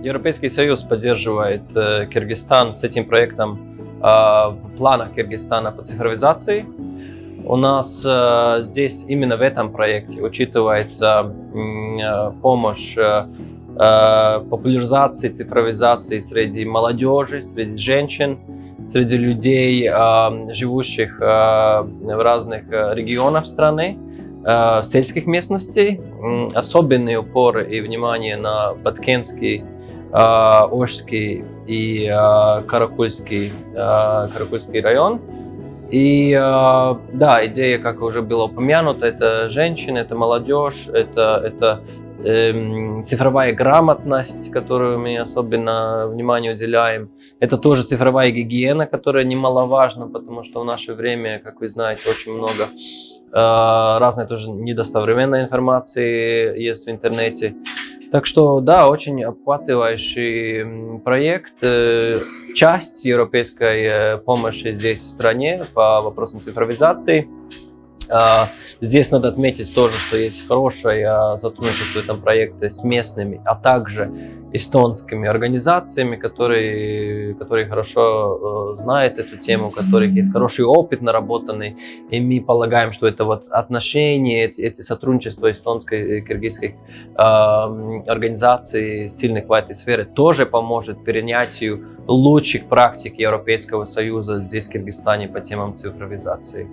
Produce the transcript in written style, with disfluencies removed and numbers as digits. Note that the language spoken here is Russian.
Европейский Союз поддерживает Киргизстан с этим проектом в планах Киргизстана по цифровизации. У нас здесь именно в этом проекте учитывается помощь популяризации, цифровизации среди молодежи, среди женщин, среди людей, живущих в разных регионах страны, в сельских местностях. Особенный упор и внимание на Баткенский, Ошский и Каракульский район. И да, идея, как уже было упомянуто, это женщины, это молодежь, это цифровая грамотность, которую мы особенно внимание уделяем. Это тоже цифровая гигиена, которая немаловажна, потому что в наше время, как вы знаете, очень много разной тоже недостоверной информации есть в интернете. Так что да, очень охватывающий проект, часть европейской помощи здесь в стране по вопросам цифровизации. Здесь надо отметить тоже, что есть хорошее сотрудничество в этом проекте с местными, а также эстонскими организациями, которые хорошо знают эту тему, у которых есть хороший опыт наработанный. И мы полагаем, что это вот отношения, эти сотрудничества эстонской и киргизской организаций, сильных в этой сфере, тоже поможет перенятию лучших практик Европейского Союза здесь, в Киргизстане, по темам цифровизации.